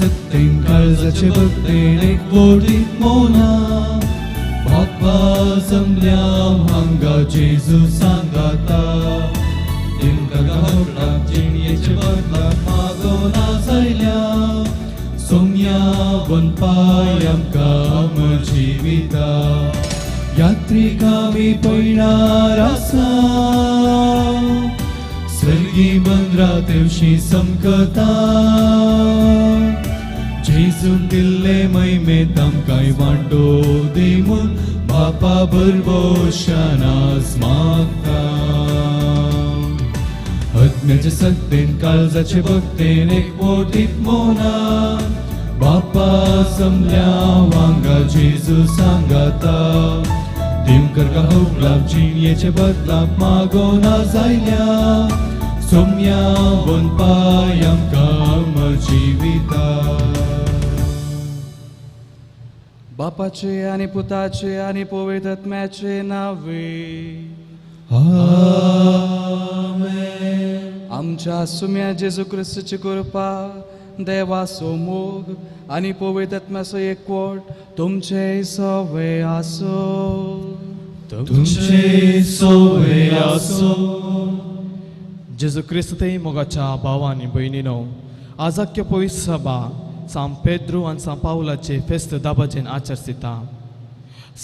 सत्तेन काळजाचे भक्तेन एकवटीत मोना बाप्पा जमल्या हांगा जेजू सांगाता तिमका गावडाक जिणयेचे बदला मागोना जायल्या सोम्या बनपाय आमकां जिविता यात्रिक आमी पळणार आसा सर्गी बंदरा तेवशी समकता जेजून दिल्ले महिमेत आमकांय वांटो दी म्हूण बापा बरबोशान आज मागता आत्म्याचे सत्तेन काळजाचे भक्तेन एकवटीत मोना बापा जमल्या वांगा जेजू सांगाता दिमकर गावलाप जिणयेचे बदलाप मागोना जायल्या सोम्या बनपाय आमकां जिविता बापाचे आनी पुताचे आनी पवित्र आत्म्याचे नावे आमेन. आमच्या सुम्या जेजू क्रिस्ताची कृपा देवाचो मोग आनी पवित्र आत्म्याचो एकवट तुमचे सवे आसो तुमचे सोवे आसो. जेजू क्रिस्त थंय मोगाच्या भाव आनी भयणीनो आज अख्खे पवित्र सभा सांत पेद्रू आनी सांत पावलाचे फेस्त दाबाजेन आचरता.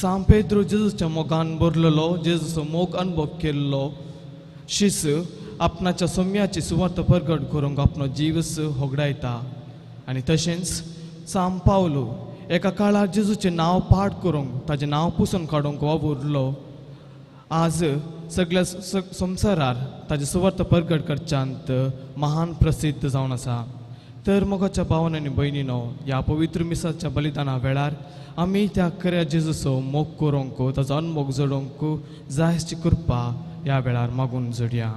सांत पेद्रू जेजूच्या मोगान भरलेलो जेजूचो मोग अनुभव केल्लो शिस आपणाच्या सोम्याची सुवार्थ प्रगट करूंक आपलो जीवस होगडायता. आनी तशेंच सांत पावलो एका काळार जेजूचें नांव पाठ करूंक ताचें नांव पुसून काडूंक वावुरलो. आज सगळ्या संवसारार ताचे सुवार्थ प्रगट करच्यांत महान प्रसिद्ध जावन आसा. तर मोगाच्या भावान आनी भयणीनो ह्या पवित्र मिसाच्या बलिदाना वेळार आमी त्या खऱ्या जेजूचो मोग करूंक ताचो अनमोग जडोवंक जायची कृपा ह्या वेळार मागून जोडया.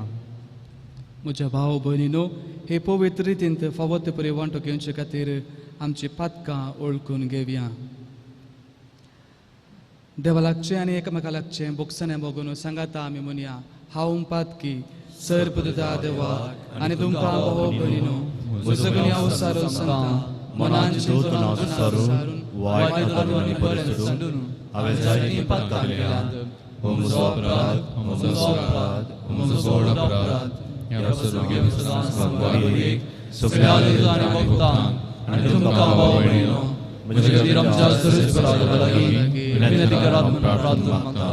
म्हज्या भाव भयणीनो हे पवित्र रितीन फावो ते परी वांटो घेवचे खातीर आमची पातकां ओळखून घेवया. देवा लागचें आनी एकामेका लागचें बोगसणें मोगून सांगाता आमी म्हणया हांव पातकी सर पुदता देवाक आनी तुमकां भाव भयणीनो सगळीं हांव सारून सांगता मनान चिंतून सारून वायट आनी बरें सोडून हांवें जायतीं पातकां केल्यात. हो म्हजो अपराध, हो म्हजो अपराध, हो म्हजो व्हड अपराध. ह्या सगळ्या संघाक सगळ्या आनी भक्तांक आनी तुमकां भाव भयणीनो म्हजे खातीर आमच्या सर्वेस्पराच्या लागीं विनंती करात म्हूण प्रार्थना मागता.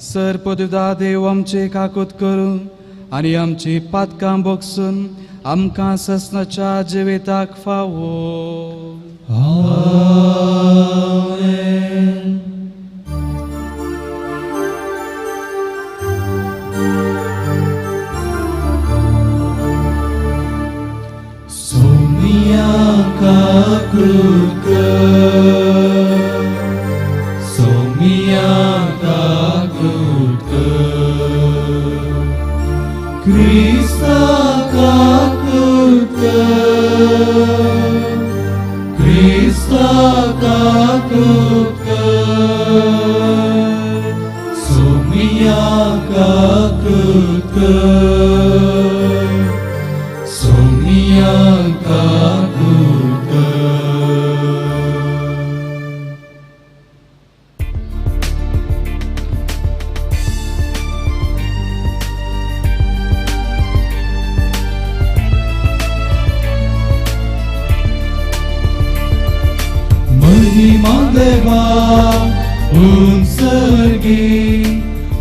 सर पदुदा देव आमचे काकूत करून आनी आमची पातकां बोगसून आमकां ससनाच्या जिविताक फावो. आमेन. सोम्या काकूत सोम्या काकूत क्रिस्ता काकूत क्रिस्ता काकूत सोम्या काकूत सोम्या काकूत. महिमा देवा उंचर्गी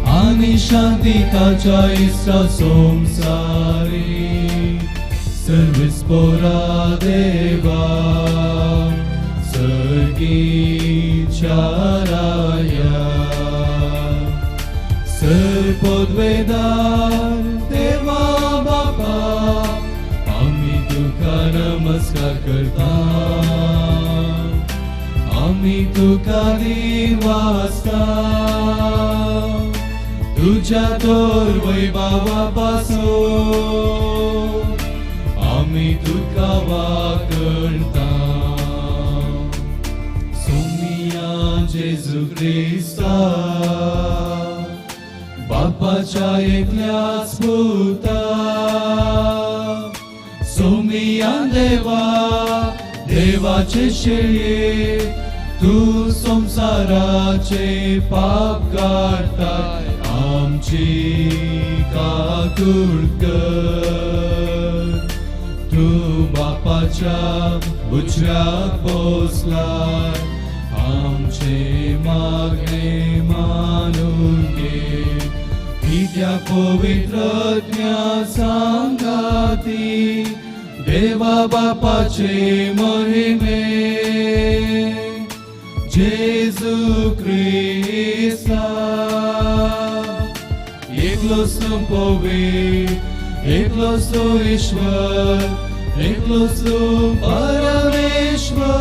आनी शांती ताच्या इस्रा संसारी सर्विस्पोरा देवा सर्गीच्या राया सर्पोद्वेदार देवा बापा आम्ही तुका नमस्कार करता. आम्ही तुका दिवासता तुझ्या तोर वैभवापासून आम्ही तुका वाकणता. सोम्या जेजू क्रिस्ता बापाच्या एकल्याच पुता सोम्या देवा देव देवाचे शेळये तू संसाराचे पाप काढताय आमची काकूळ कर तू बापाच्या उजव्यात बसलाय आमचे मागणे मानून घे त्या पवित्रज्ञा सांगाती देवा बापाचे महिमे जेजू ख्रिस्ता एकलोच पवित्र एकलोच ईश्वर एकलोच परमेश्वर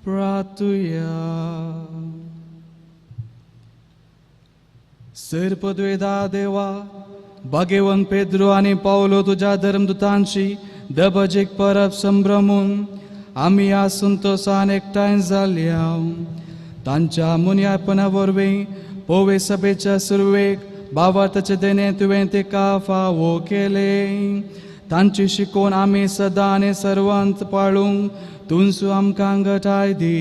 प्रार्थूया. सर्पद्वेदा देवा भाग्यवान पेद्रो आणि पावलो तुझ्या धर्मदूतांशी दबजेक परब संभ्रमून आम्ही या संतोषान एकठांय जाल्या तांच्या मुन्यापणा वरवीं पोवे सभेच्या सुरवेक भावार्थाचे देणे तुवें तेका फावो केले तांची शिकोवन आमी सदां आनी सर्वांत पाळूंक तुमचो आमकां घटाय दी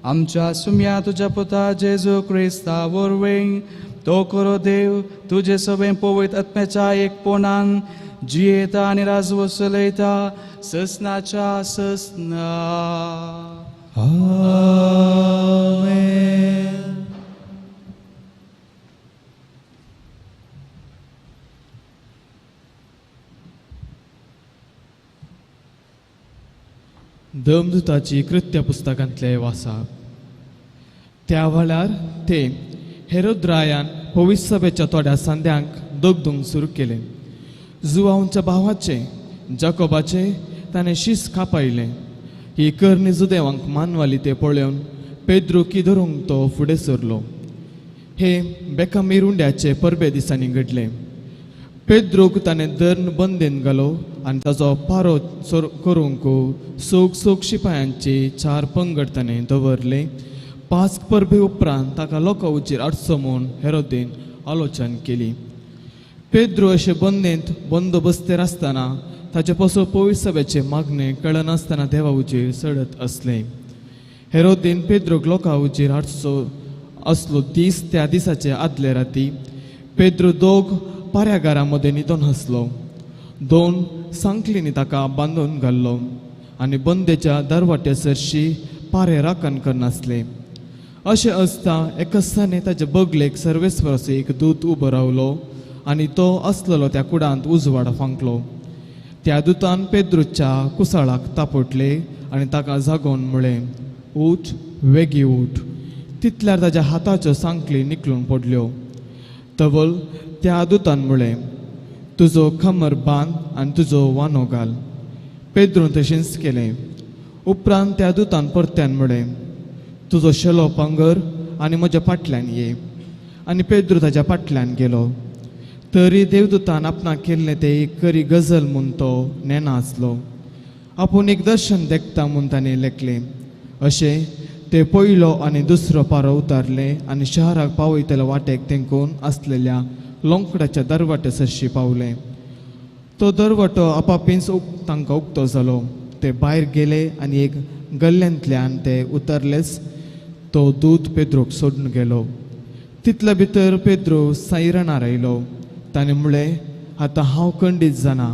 आमच्या सुम्या तुझ्या पुता जेजू क्रिस्ता वरवीं तो करो देव तुझे सगळे पवित्र आत्म्याच्या एकपणान जियेता आनी राजवट चलयता ससनाच्या ससना. धर्मदूताची कृत्य पुस्तकांतले वाचप. त्या वेळार ते हेरोद्रायान पवित्र सभेच्या थोड्या सांद्यांक दोगदूंक सुरू केले. जुआंच्या भावाचे जाकोबाचे ताणें शीस खापयलें. ही करणी जुदेवांक मानवाली ते पळोवन पेद्रुकी धरूंक तो फुडें सरलो. हे बेकामीर उंड्याचे परबे दिसांनी घडले. पेद्रूक ताणें धर्न बंदेन घालो आनी ताचो पारो करूंक सोग शिपायांचे 4 पंगड ताणें दवरले. 5 परबे उपरांत ताका लोकां उचेर हाडचो म्हूण हेरोदेन आलोचन केली. पेद्रू अशे बंदेंत बंदोबस्तेर आसतना ताचे पासून पवित्र सभेचे मागणे कळनासतना देवा उचेर चडत असले. हेरोदेन पेद्रूक लोकां उचेर हाडचो असलो दीस त्या दिसाचे आदले राती पेद्रू दोग पाऱ्यागारा मदें न्हिदोन हसलो. 2 सांकलींनी ताका बांदून घाल्लो आनी बंदेच्या दरवाटे सरशी पारे राखण करनासले. अशें आसता एका दिसांनी ताच्या बगलेक सर्वेस्वराचो एक दूत उबो रावलो आनी तो आसलेलो त्या कुडांत उजवाड फांकलो. त्या दुतान पेद्रूच्या कुसाळाक तापटले आनी ताका जागोवन म्हळें, उठ, वेगी उठ. तितल्यार ताच्या हाताच्यो सांकली निकलून पडल्यो. तवल त्या दुतान म्हळें, तुजो खमर बांद आनी तुजो वानो घाल. पेद्रून तशेंच केलें. उपरांत त्या दुतान परत्यान म्हळें, तुजो शेलो पांगर आनी म्हज्या फाटल्यान ये. आनी पेद्रू ताच्या फाटल्यान गेलो. तरी देवदूतान आपणाक केल्लें तें एक करी गजल म्हूण तो नेना आसलो. आपूण एक दर्शन देखता म्हूण ताणें लेखलें. अशें ते पयलो आनी दुसरो पारो उतारले आनी शहराक पावयतल्या वाटेक तेंकून आसलेल्या लोंकडाच्या दरवाटे सरशी पावले. तो दरवाटो आपापीच तांकां उक्तो जालो. ते भायर गेले आनी एक गल्ल्यांतल्यान ते उतरलेच तो दूत पेद्रूक सोडून गेलो. तितले भितर पेद्रू सायरणार आयलो. ताणें म्हळें, आतां हांव खंडीत जाना.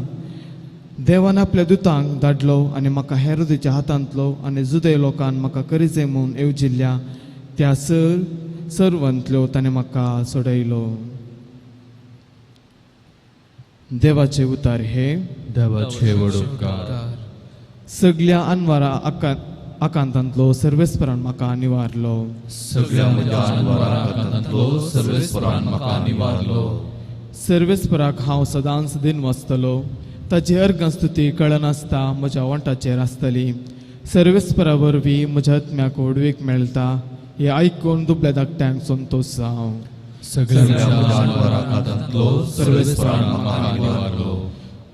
देवान आपल्या दुतांक धाडलो आनी म्हाका हेरोदेच्या हातांतलो आनी जुदे लोकांन म्हाका करिजे म्हूण येवजिल्ल्या त्या सर्वांतल्यो ताणें म्हाका सोडयलो. देवाचे उतार हे. देवाचे वडोपकार. सगळ्या अनवारा आकांतांतलो सर्वेस्परान म्हाका निवारलो. सगळ्या म्हज्या अनवारांतलो सर्वेस्परान म्हाका निवारलो. सर्वेस्पराक हांव सदांच दिन वाचतलो. ताची अर्घ स्तुती कळनासता म्हज्या वंटाचेर आसतली. सर्वेस्परा वरवीं म्हज्या आत्म्याक ओडवेक मेळटा. हे आयकून दुबळ्या धाकट्यांक संतोश जावं. सगळ्या अनवारांतलो सर्वेस्परान म्हाका निवारलो.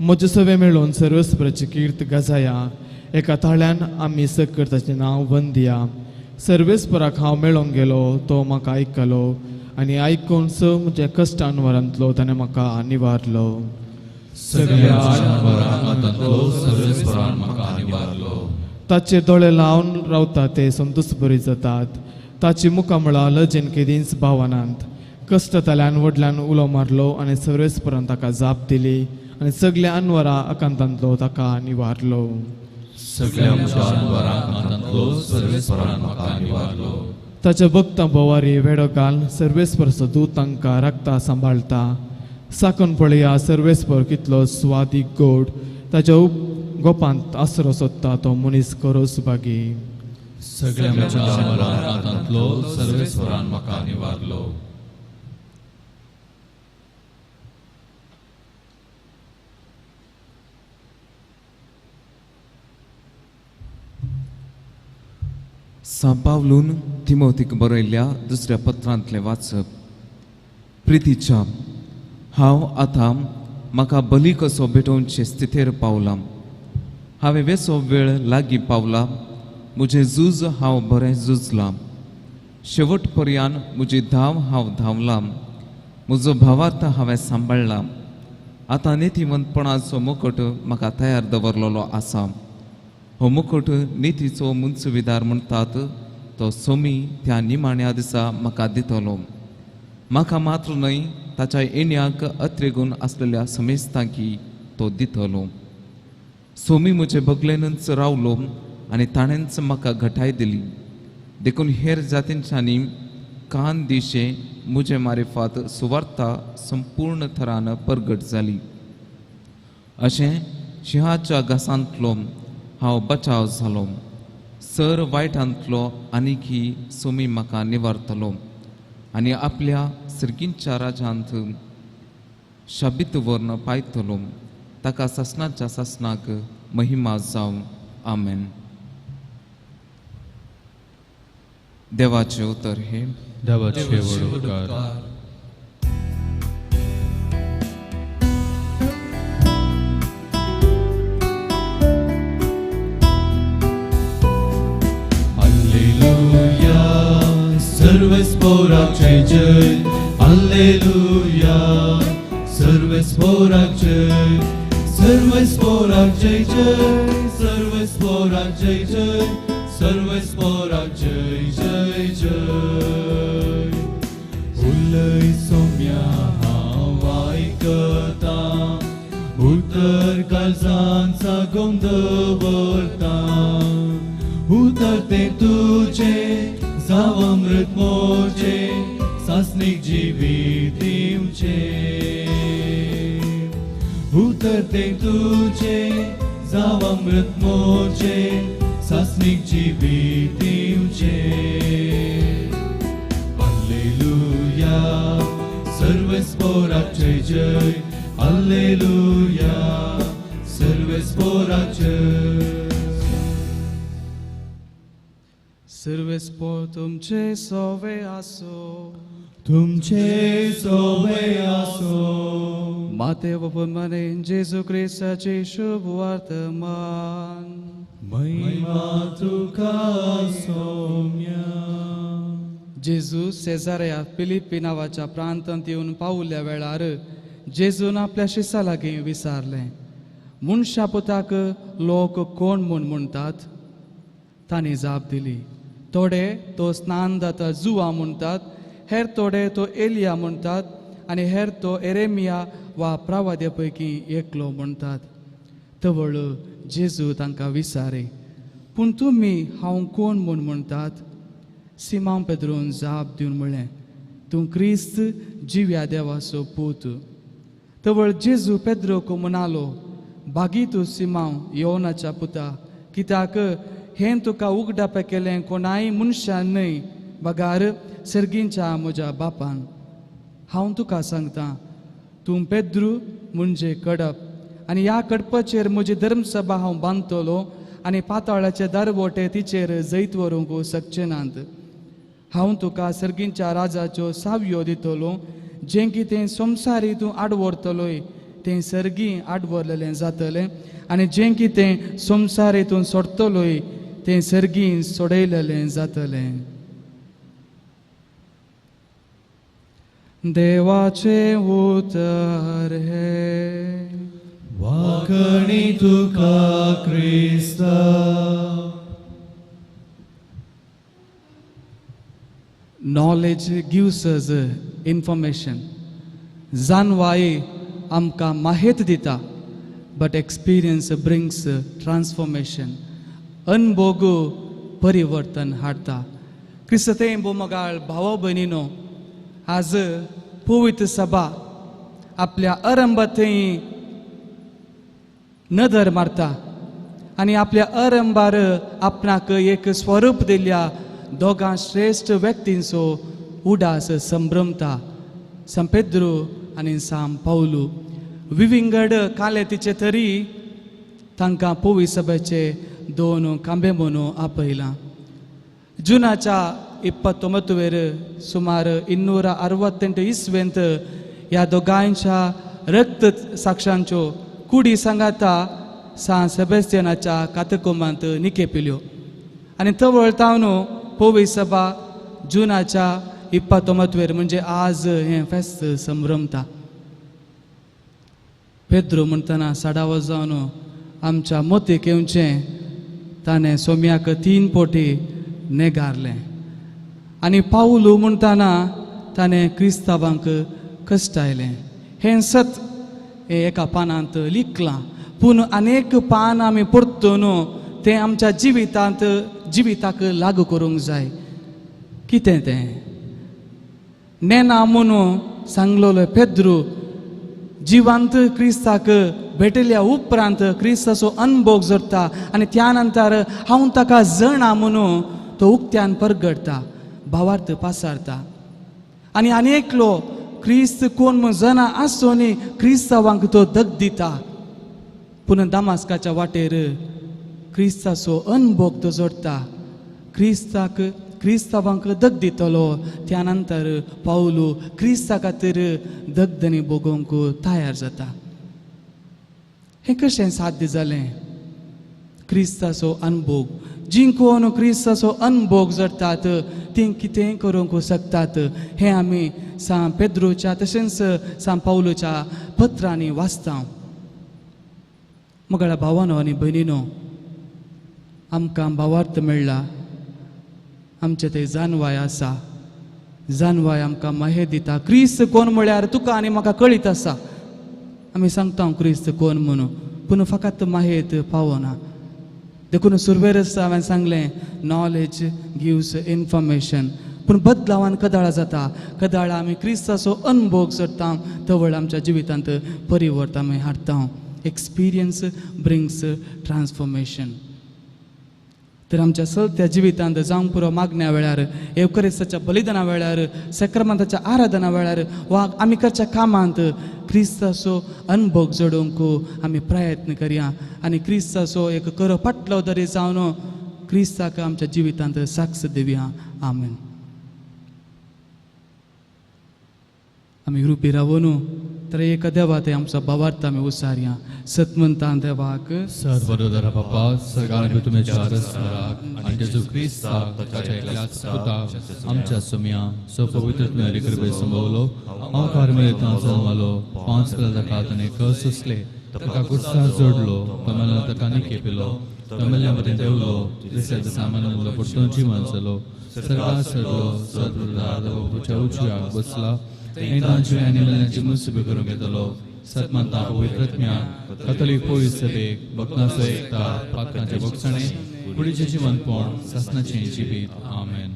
म्हजे सवे मेळून सर्वेस्पराची कीर्त गाजाया. एका ताळ्यान आमी सकरताचें नांव वंदिया. सर्वेस्पराक हांव मेळोंक गेलो, तो म्हाका आयकलो आनी आयकून स म्हज्या कश्टांवरांतलो ताणें म्हाका निवारलो. सगळ्या जानवरां खातांतलो सर्वेस्परान म्हाका निवारलो. ताचे दोळे लावन रावता ते संतोष बरी जातात. ताची मुखां म्हळ्यार लजेन केदींच भावनांत कश्टताल्यान व्हडल्यान उलो मारलो आनी सर्वेस्परान ताका जाप दिली आनी सगळ्या अनवरां आकांतांतलो ताका निवारलो. सगळ्या जानवरां खातांतलो सर्वेस्परान म्हाका निवारलो. ताच्या भक्तां बोवारी वेडो घाल सर्वेस्परचो दूत तांकां राखता सांबाळटा. साकून पळया सर्वेस्पर कितलो स्वादीक गोड. ताच्या गोपांत आसरो सोदता तो मनीस खरो सुभागी. सगळ्या जानवरां खातांतलो सर्वेस्परान म्हाका निवारलो. सांपावलून तिमोथीक बरयल्ल्या दुसऱ्या पत्रांतले वाचप. प्रितीच्या, हांव आतां म्हाका बली कसो भेटोवचे स्थितीर पावलां. हांवें वेसो वेळ लागीं पावला. म्हजें झूज हांव बरें झुजलां. शेवट पर्यान म्हजी धांव हांव धांवलां. म्हजो भावार्थ हांवें सांबाळ्ळा. आतां नितीवंतपणाचो मुकुट म्हाका तयार दवरलेलो आसा. हो मुकुट नितीचो मुंचविदार म्हणटात तो सोमी त्या निमाण्या दिसा म्हाका दितलो. म्हाका मात्र न्हय, ताच्या येण्याक अत्रेगून आसलेल्या समेस्तांकी तो दितलो. सोमी म्हजे बगलेनच रावलो आनी ताणेंच म्हाका घटाय दिली. देखून हेर जातींच्यांनी कान दिशे म्हजे मारिफात सुवार्ता संपूर्ण थरान परगट जाली. अशें शिंहाच्या घासांतलो हांव बचाव जालो. सर वायटांतलो आनीकय सोमी म्हाका निवारतलो आनी आपल्या सर्गींच्या राजांत शाबीत वर्ण पायतलो. ताका ससनाच्या ससनाक महिमा जावं. आमेन. देवाचे उतर हे. देवाचे वडोवकार. Alleluia, सर्वेस्पराक जय जय. Alleluia, सर्वेस्पराक जय. सर्वेस्पराक जय जय. सर्वेस्पराक जय जय. सर्वेस्पराक जय जय जय. उलय सोम्या हांव आयकता. उतर काळजांचा गोंदवरता. उतर ते तुझे जाव अमृत मोचे. सासनीक जिवीत दिवचे. उतर ते तुझे जाव अमृत मोचे. सासनीक जिवीत दिवचे. Alleluia, सर्वेस्पराक जय जय. Alleluia, सर्वेस्पराक जय. सर्वेस्पो तुमचे सोवे आसो. तुमचे सोवे आसो. मातेव पुनमने जेजू ख्रिस्ताचे शुभ वर्तमान. महिमा तुका सोम्या. जेजू सेजाऱ्या फिलिप्पी नावाच्या प्रांतांत येवन पावल्या वेळार जेजून आपल्या शिसा लागीं विचारलें, मनशा पुताक लोक कोण म्हूण म्हणटात? तांणी जाप दिली, थोडे तो स्नान जाता जुवा म्हणटात, हेर थोडे तो एलिया म्हणटात, आनी हेर तो एरेमिया वा प्रवाद्या पैकी एकलो म्हणटात. तवळ जेजू तांकां विचारे, पूण तुमी हांव कोण म्हूण म्हणटात? सिमोन पेद्रोन जाप दिवन म्हणलें, तूं क्रिस्त जिव्या देवाचो पूत. तवळ जेजू पेद्रोक म्हणालो, बागी तूं सिमोन योनाच्या पुता, कित्याक हें तुका उगडाप केलें कोणाय मनशान न्हय, बगार सर्गींच्या म्हज्या बापान. हांव तुका सांगतां, तूं पेद्रू म्हणजे कडप, आनी ह्या कडपाचेर म्हजी धर्मसभा हांव बांदतलो, आनी पाताळाचे दरवटे तिचेर जैत व्हरूंक शकचे नात. हांव तुका सर्गींच्या राजाच्यो सावयो दितलो, जें कितें संवसारी तूं आडवरतलोय तें सर्गी आडवरलेलें जातलें, आनी जें कितें संवसारी तूं सोडतलोय तें सर्गी सोडयलेलें जातलें. देवाचे उतर हे वाकणी तुका क्रिस्ता knowledge gives us information. जानवाई आमकां माहित दिता, but experience brings transformation. अनुभव परिवर्तन हाडटा. क्रिस्तें बोमगाळ भाव भयणीनो, आज पवित्र सभा आपल्या अरंभातय नदर मारता आणि आपल्या अरंभार आपणाक एक स्वरूप दिल्या दोगां श्रेष्ठ व्यक्तींचो उडास संभ्रमता. सान पेद्रो आनी सान पावलो विविंगड काले तिचे तरी तांकां पवित्र सभेचे 2 कांबे म्हणून आपयला. जुनाच्या 29 सुमार 268 इस्वेंत ह्या दोगांच्या रक्त साक्षांच्यो कुडी सांगाता सान सेबेस्तियानाच्या कातकोमांत निकेपिल्यो आनी तो वळतावन पवित्र सभा जुनाच्या 29 म्हणजे आज हें फेस्त संभ्रमता. पेद्रो म्हणटना 7 जावन आमच्या मोतीक येवचें ताणें सोम्याक 3 पोटी नेगारलें आनी पावलो म्हणटना ताणें क्रिस्तांवांक कश्टायलें. हें सत हें एका पानांत लिखलां, पूण अनेक पान आमी परतून तें आमच्या जिविताक लागू करूंक जाय. कितें तें नेना म्हणून सांगलोलो पेद्रो जिवंत क्रिस्ताक भेटल्या उपरांत क्रिस्ताचो अनुभव जोडटा आनी त्या नंतर हांव ताका जणा म्हणून तो उक्त्यान परगडटा, भावार्थ पासारता. आनी अनेक लोक क्रिस्त कोण म्हूण जना आसोनी क्रिस्तांवांक तो दग दिता, पूण दामास्काच्या वाटेर क्रिस्ताचो अनुभव तो जोडटा. क्रिस्तांवांक दग दितलो, त्या नंतर पावलो क्रिस्ता खातीर दगदनी भोगोवंक तयार जाता. हें कशें साध्य जालें? क्रिस्ताचो अनुभव. जी कोण क्रिस्ताचो अनुभव जोडटात तीं कितेंय करूंक शकतात. हें आमी सान पेद्रोच्या तशेंच सान पावलोच्या पत्रांनी वाचता. म्हगेल्या भावानो आनी भयणीनो, आमकां भावार्थ मेळ्ळा. आमचे थंय जानवाय आसा. जानवाय आमकां माहेर दिता. क्रिस्त कोण म्हळ्यार तुका आनी म्हाका कळीत आसा. आमी सांगता क्रिस्त कोण म्हणून, पूण फकत माहेर पावना. देखून सुरवेरस हांवें सांगलें नॉलेज गिव्स इन्फॉर्मेशन, पूण बदलावान कदाळ जाता. कदाळ आमी क्रिस्ताचो अनुभव जोडटा, तवळ आमच्या जिवितांत परिवर्तन आमी हाडटा. Experience brings transformation. तर आमच्या सत्या जिवितांत जावंक पुरो मागण्या वेळार, एवकरिस्ताच्या बलिदाना वेळार, सक्रमंताच्या आराधना वेळार वा आमी करच्या कामांत क्रिस्ताचो अनुभव जोडूंक आमी प्रयत्न करया आनी क्रिस्ताचो एक करो पटलो तरी जावन क्रिस्ताक आमच्या जिवितांत साक्ष दिवया. आमेन. आमी रुपी रावून तर एक देवा ते आमचो भावार्थ आमी उसारया. सतमंता देवाक सर्वोदर बापा सगळ्यांक तुमी चारस कराक आनी जेजू क्रिस्ताक ताच्या एकल्याच पुताक आमच्या सुम्या सो पवित्र तुमी कृपे संभवलो. हांव कार्मेलींत जल्मलो, 5 वर्सां ताणें कस सुसले, ताका कुर्सार जोडलो, कमला ताका निकेपिलो, कमल्या मदें देवलो, तिसऱ्या दिसा मनलो परतून जिवन जालो, सर्गाक चडलो, सद्गुरूच्या उजव्याक बसला, तें तांचे आनी मेल्यांची मुसबी करूंक येतलो. सतमंता पवित्रत्म्याक कथोलीक पवित्र सभेक भक्तांचो एकता, पातकांचे भोगसणे, कुडीचें जिवनपण, सासणाचें जिवीत. आमेन.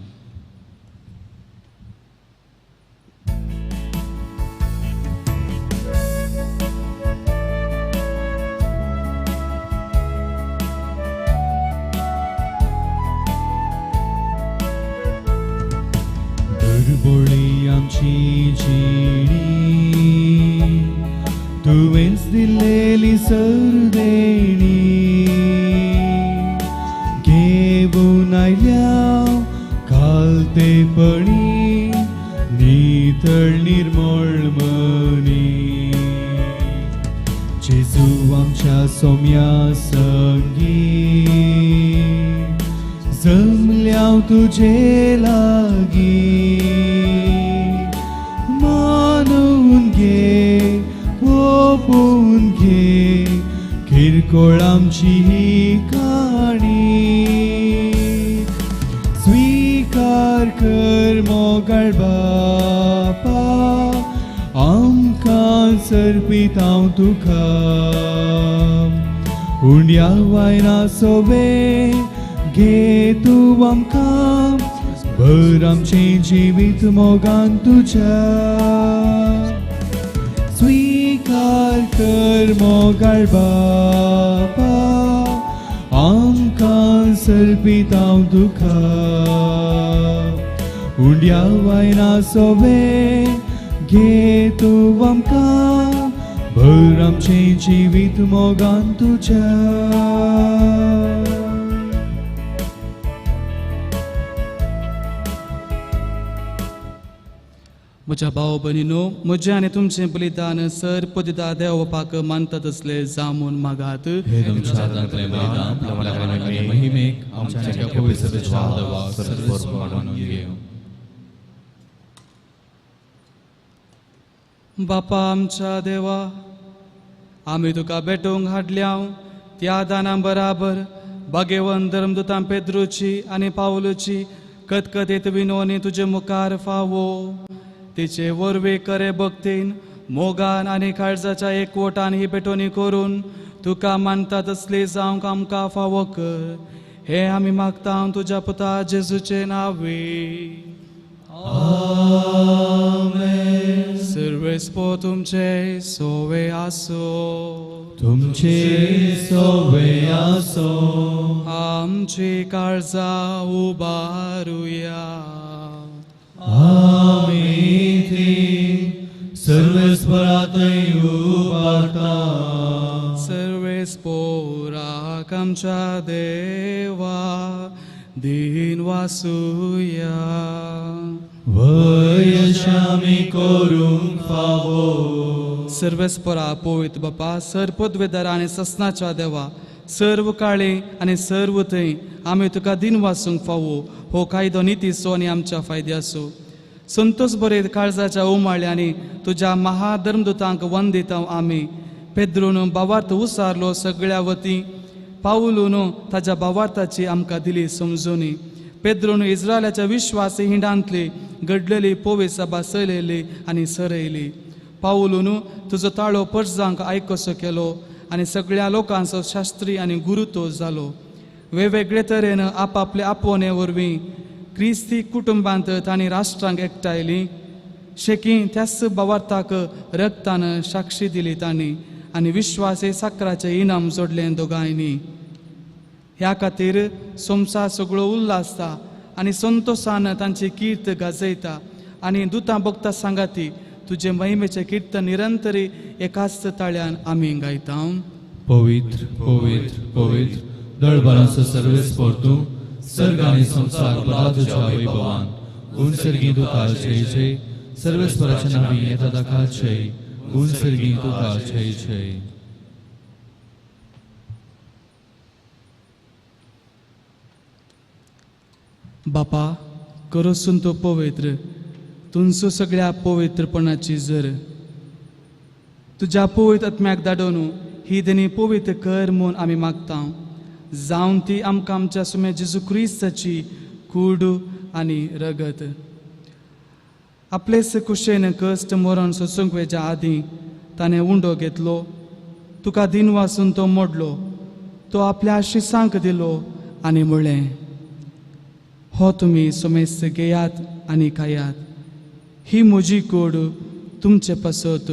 दुर्बळी आमची जिणी तुवेंच दिलेली सरदेणी घेऊन आयल्या घालतेपणी नितळ निर्मळ मनी. जेजू आमच्या सोम्या संगी जमल्या तुझे लागी. सोपून घे किरकोळ आमची ही काणी स्वीकार कर मोगाळ बापा आमकां सर्पितांव तुका हुंड्या वायना सोबे घे तूं आमकां भर आमचें जिवीत मोगान तुज्या स्वीकार कर मोगाळ बापा आमकां सर्पितांव तुका हुंड्या वायना सोबे घे तूं आमकां भर आमचें जिवीत मोगान तुज्या म्हज्या भाव भयणीनो, म्हजें आनी तुमचें बलिदान सर्पदिता देवपाक मानतात असले जामून मागात. हे तुमच्या हातांतलें बलिदान आपल्या मनाचे महिमेक आमच्या पवित्र देवा सर्वस्व मानून घेव. बापा आमच्या देवा, आमी तुका भेटोवंक हाडल्या त्या दाना बराबर भाग्यवन धर्मदुतां पेद्रूची आनी पावलूची कतकतीत विनोनी तुजे मुखार फावो. तिचे वरवे करे भक्तीन मोगान आनी काळजाच्या एकवटान ही भेटोनी करून तुका मानतात असली जावंक आमकां फावो कर. हे आमी मागता तुज्या पुता जेजूचे नांवे. सर्वेस्पो तुमचे सोवे आसो. तुमचे सोवे आसो. आमची काळजां उबारुया. आमी थी सर्वेस्परातय उबारता. सर्वेस्पोराक आमच्या देवा दिन वासुया. वयशामी करूंक फावो. सर्वेस्परा पवित्र बापा सर्पद्वेदर आनी ससनाच्या देवा सर्व काळे आनी सर्व थंय आमी तुका दिन वासूंक फावो. हो कायदो नितीसो आनी आमच्या फायद्याचो. संतोष बरयत काळजाच्या उमाळ्यांनी तुज्या महाधर्मदुतांक वंदिता आमी. पेद्रून भावार्थ उसारलो सगळ्या वती. पावलून ताच्या भावार्थाची आमकां दिली समजुनी. पेद्रून इस्रायलाच्या विश्वासी हिंडांतली घडलेली पवित्र सभा चलयली आनी सरयली. पावलून तुजो ताळो पर्जांक आयकोसो केलो आनी सगळ्या लोकांचो शास्त्री आनी गुरू तो जालो. वेगवेगळे तरेन आपापले आपोवणे वरवीं क्रिस्ती कुटुंबांत तांणी राष्ट्रांक एकठायली. शेकी त्याच भावार्थाक रक्तान साक्षी दिली तांणी आनी विश्वासी साकराचें इनाम जोडलें दोगांयनी. ह्या खातीर सोमसा सगळो उल्हासता आनी संतोषान तांची कीर्त गाजयता आनी दुतां भक्तां सांगाती तुजे महिमेचें कीर्तन निरंतरी एकाच ताळ्यान आमी गायता. पवित्र पवित्र पवित्र दळबरांचो सर्वेस्पोर तूं सर्ग आनी संसार बरा तुज्या वैभवान. गुण सर्गी तुका जय जय. सर्वेस्पराच्या नांवी येता ताका जय. गुण सर्गी तुका जय जय. बापा करोसून तो पवित्र तुमचो सगळ्या पवित्रपणाची जर तुज्या पवित्र आत्म्याक धाडून ही देणी पवित्र कर म्हूण आमी मागता. जावन ती आमकां आमच्या सुमे जेजू क्रिस्ताची कूड आनी रगत. आपलेच कुशेन कश्ट मरण सोसूंक वेच्या आदीं ताणें उंडो घेतलो. तुका दिन वासून तो मोडलो. तो आपल्या शिसांक दिलो आनी म्हणलें, हो तुमी सोमेस घेयात आनी खायात. ही म्हजी कूड तुमचे पासत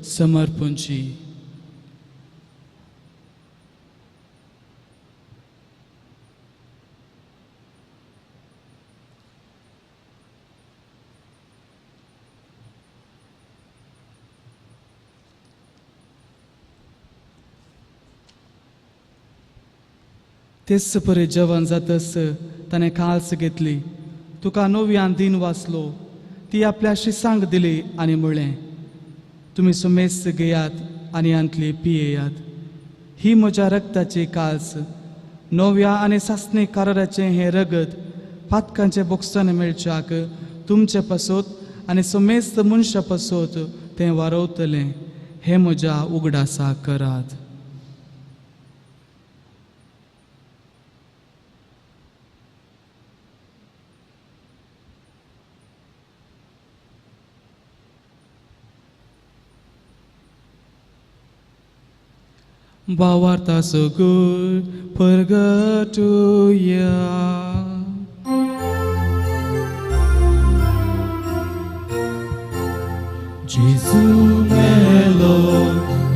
समर्पणची. तेच परे जेवण जातस ताणें काल्स घेतली. तुका नव्यान दिन वाचलो. ती आपल्या शिसांक दिली आनी म्हणलें, तुमी सुमेस घेयात आनी अंतली पियेयात. ही म्हज्या रक्ताची काल्स नव्या आनी सासणी काराराचें हें रगत पातकांचे बोगसान मेळच्याक तुमचे पासत आनी सुमेस्त मनशा पासत तें वारवतलें. हे म्हज्या उगडासा करात. Bawarta so good, purgatoria. जेजू मेलो,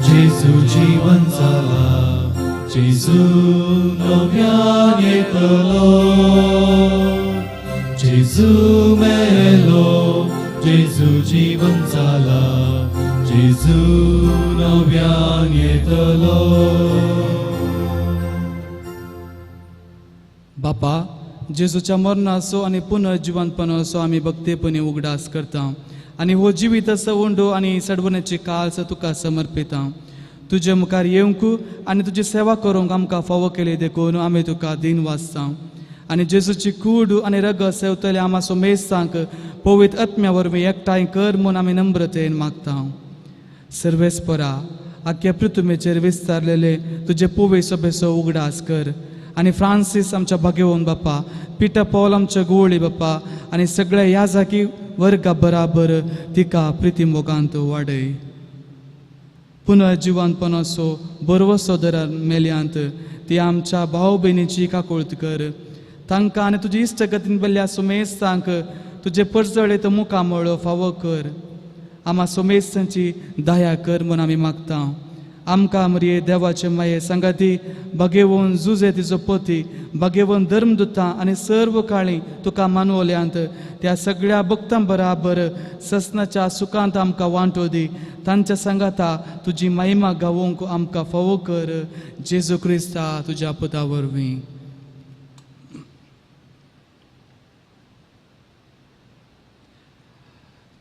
जेजू जीवन जाला, जेजू नव्यान येतलो. जेजू मेलो, जेजू जीवन जाला, जेजू नव्यान येतलो. बापा, जेजूच्या मरणाचो आनी पुनर्जिवंतपणाचो आमी भक्तीपणी उगडास करता आनी हो जिवीत सवंडो आनी सडवण्याची काळच तुका समर्पिता. तुजे मुखार येवंक आनी तुजी सेवा करूंक आमकां फावो केली देखून आमी तुका दिन वाचता आनी जेजूची कूड आनी रग सेवतले आमाचो मेस्तांक पवित्र आत्म्या वरवीं एकठांय कर म्हूण आमी नम्रतेन मागता. सर्वेस्परा, आख्या पृथ्वीचेर विस्तारलेले तुजे पोवे सभेचो उगडास कर आनी फ्रांसीस आमच्या भाग्यवन बापा, पिटर पॉल आमच्या गोवळी बापा आनी सगळ्या याजाकी वर्गा बराबर तिका प्रिती मोगांत वाडय. पुनर्जिवंतपणाचो बरवो सोदरान मेल्यांत ती आमच्या भाव भयणीची काकुळत कर. तांकां आनी तुजी इश्टगतीन बेल्ल्या सुमेस्तांक तुजे परजळेत मुखामळो फावो कर. आमा सुमेस्तांची दया कर म्हूण आमी मागता. आमकां मरिये देवाचे माये संगाती भगेवून जुजे तिजो पती भगेवून धर्मदुतां आनी सर्व काळी तुका मानवल्यांत त्या सगळ्या भक्तां बराबर ससनाच्या सुखांत आमकां वांटो दी. तांच्या संगाता तुजी महिमा गावोवंक आमकां फावो कर. जेजू क्रिस्ता तुज्या पुता वरवीं.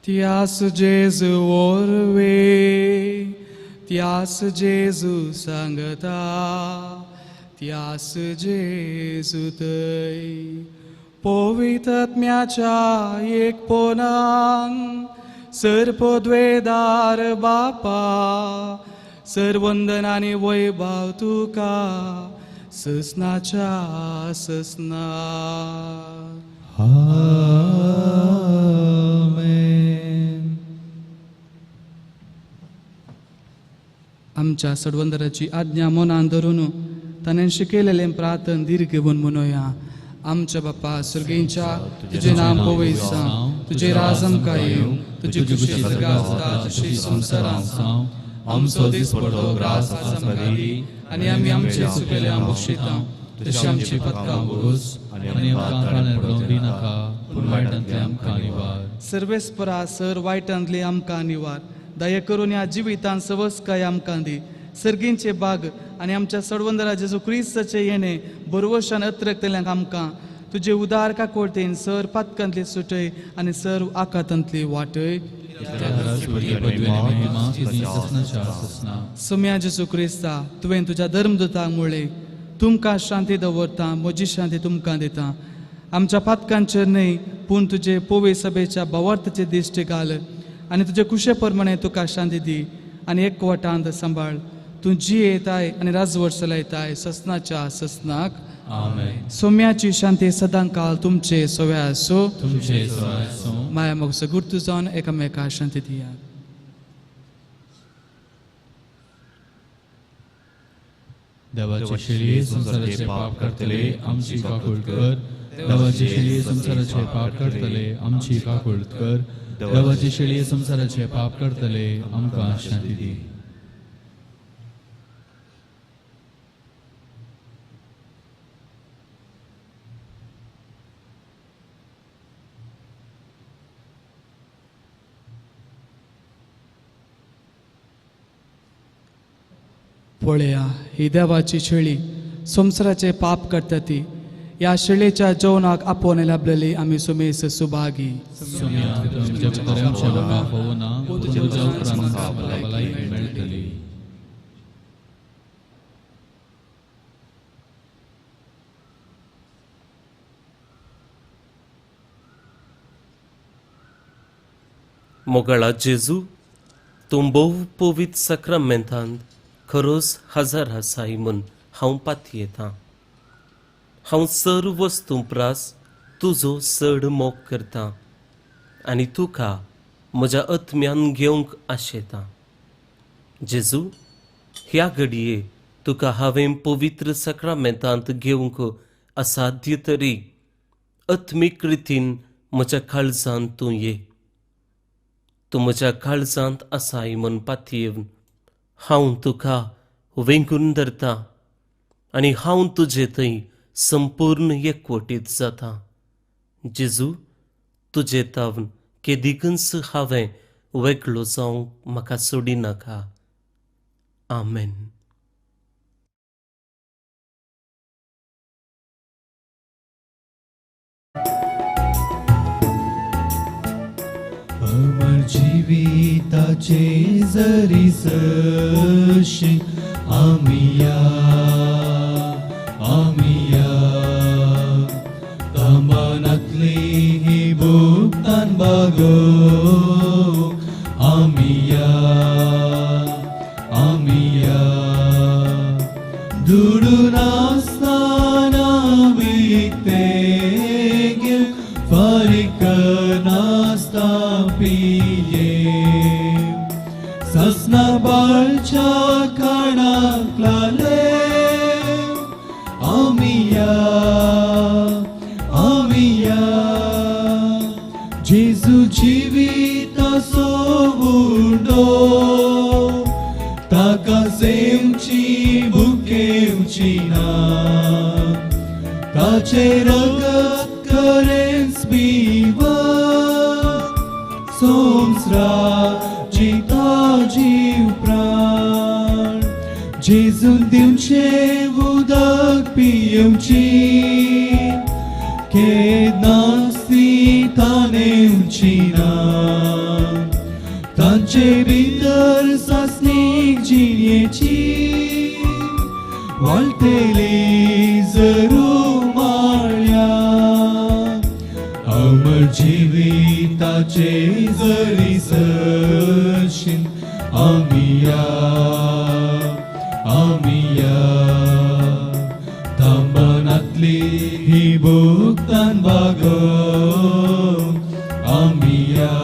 त्यास जेजू वरवीं, त्यास जेजू सांगता, त्यास जेजू थंय पवित्र आत्म्याच्या एकपणान सर्पद्वेदार बापा, सर्वंदन आनी वैभव तुका ससनाच्या ससना. आमेन. आमच्या सडवंदराची आज्ञा मनान धरून ताणें शिकयलेलें प्रार्थन दीर्घ घेवन म्हणुया. आमच्या बापा सुर्गींच्या, तुजें नाम पवित्र जावं, तुजें राज आमकां येवं, तुजी खुशी जगात जाता तशी संवसारांत जावं. आमचो दिसपडटो ग्रास आमकां घाली आनी आमी आमचे चुकेल्यांक बक्षिता तशी आमची पदकां बोगूस आनी आमकां काळें पडोवंक दिनाका, पूण वायटांतले आमकां निवार. सर्वेस्परा सर वायटांतले आमकां निवार. दया करून ह्या जिवितांत सवस्काय आमकां दी. सर्गींचे बाग आनी आमच्या सडवंदरा जेजू क्रिस्ताचे येणे बरवशान अत्रकतल्यांक आमकां तुजे उदार काकोळतेन सर पातकांतली सुटय आनी सर आकांतांतली वाटय. सुम्या जेजू क्रिस्ता, तुवें तुज्या धर्मदुतांक म्हणलें, तुमकां शांती दवरता, म्हजी शांती तुमकां दिता. आमच्या पातकांचेर न्हय पूण तुजे पोवे सभेच्या भावार्थाचे दिश्टी घाल आनी तुजे कुशे प्रमाणे तुका शांती दी आनी एकवटांत सांबाळ. तूं जी येताय आनी राजवट चलयताय ससनाच्या ससनाक. आमेन. सोम्याची शांती सदां काळ तुमचे सोव्या आसूं. तुमचे सवाय आसूं. माया मोग गुर्तू जावन एकामेकाक शांती दिया. देवाची शिळी संसाराचे पाप करतले आमची काकुळट कर. देवाची शिळी संसाराचे पाप करतले आमची काकुळट कर. देवाची शिळी संसाराचे पाप करतले आमकां शांती दी. पळया, ही देवाची शेळी संसाराचे पाप करता ती. या शेळेच्या जेवणाक आपोवन लाभलेली आमी सुमेस सुभागी. सुम्या, तुमच्या भितर पाप होवं ना, पूण तुज्या उपरांत आमकां भलायकी मेळटली. मोगळा जेजू, तूं भोव पवित्र सक्रामेंतांत खरोच हजर आसाय म्हूण हांव पातयेतां. हांव सर्व वस्तू प्रास तुजो चड मोग करतां आनी तुका म्हज्या आत्म्यान घेवंक आशेतां. जेजू, ह्या घडये तुका हांवें पवित्र सक्रामेंतांत घेवंक असाध्य तरी आत्मीक रितीन म्हज्या काळजांत तूं ये. तूं म्हज्या काळजांत आसाय म्हूण पातयेवन हांव तुका वेंकून धरतां आनी हांव तुजे थंय संपूर्ण एकवटीत जातां. जेजू, तुजे तावन केदिकच हांवें वेगळो जावंक म्हाका सोडिनाका. आमेन. अमर जिविताचे जरी सशी आमिया तमनातली ही भुगतान बागो आमिया दुडून असताना विकते घेऊ फारीक नास्ता पिये ससना बाळच्या खाणाक लागले आमिया जेजू जिवीत सोडो ताका सेवची भुकेवची ना ताचे रगत करेंस पिवा सोमसरा जिता जीव प्राण जेजून दिवचे उदक पियेवची केद नास्ती तानेवची ना तांचे भितर सासणीक जिणेची वाळटेली जरू माळ्या अमर जिविताचे जरी सरशीन आमिया तांबनातली ही भुगतान बागो आमिया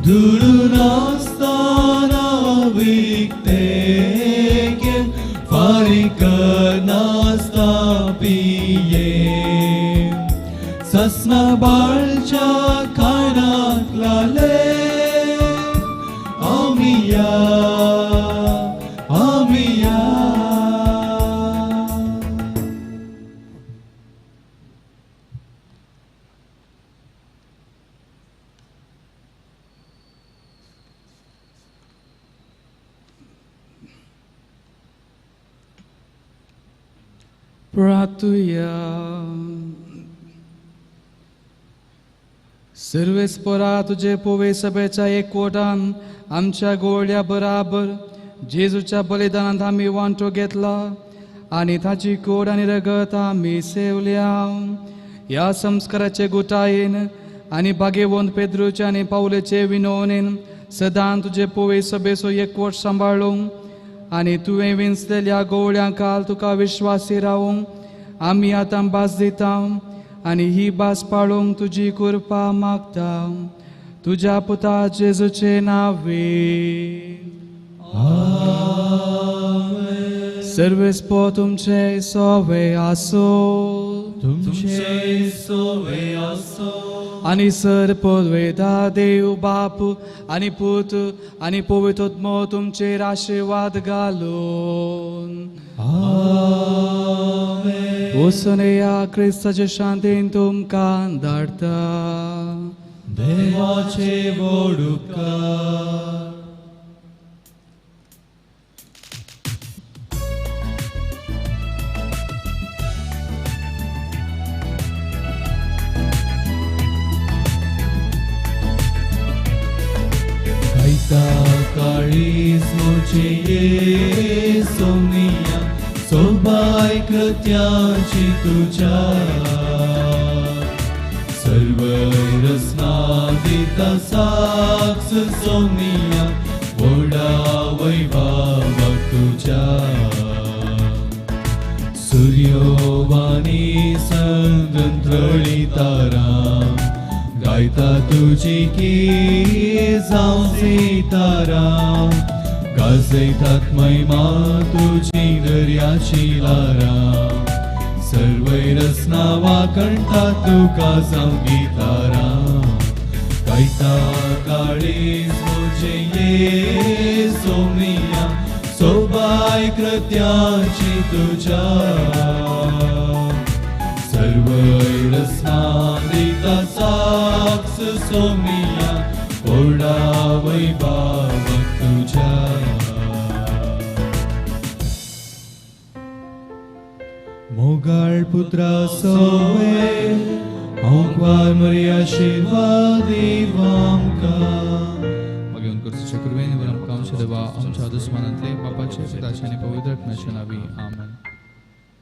दुडून असताना विकते घेवन फारीक नास्ता पिये ससना बाळच्या खाणाक लागले आमिया प्रार्थूया. सर्वेस्परा तुझे पोवे सभेच्या एकवटान आमच्या गोळ्या बराबर जेजूच्या बलिदानात आम्ही वांटो घेतला आणि ताची कोड आणि रगत आम्ही सेवल्या. या संस्काराचे गुटायेन आणि भाग्यवंत पेद्रूचे आणि पावलेचे विनवणेन सदां तुझे पोवे सभेचो एकवट सांबाळूंक आणि तुवें विंचलेल्या गोवळ्यां काल तुका विश्वासी रावूंक आमी आतां भास दिता आणि ही भास पाळूंक तुजी कृपा मागता तुझ्या पुता जेजूचे नावे. सर्वेस्पो तुमचे सोवे आसो तुमचे सोवे आसो आणि सर्पोद्वेदा देव बाप आणि पूत आणि पवित्रोत्म तुमचेर आशीर्वाद घालून ओसनया क्रिस्ताचे शांतीन तुमकां धाडटा. देवाचे व्हड उपकार काळीज मोचे ये सोनिया सोबाय कृत्याची तुझ्या सर्व रसना दिता साक्ष सोनिया व्हडा वैभवाक तुझ्या सूर्योवानी संतळी तारा गायता तुझी की जावं सितारा गाजयतात महिमा तुझी दर्याची लारा सर्वै रसना वाकणता तुका जावं गितारा गायता काळीज तुझे ये सोनिया सोबाय कृत्याची तुझ्या सर्वै रसना दिता साक्ष सोनिया व्हडा वैभवाक तुझ्या मोगाळ पुत्रा सोवे हांव मरी आशीर्वाद आमकां मग येऊन करचेच्या कृपेने आमकां आमच्या देवा आमच्या दुस्मानांतले पापाचे पिताचे आनी पवित्र आत्म्याचे नावी आमेन.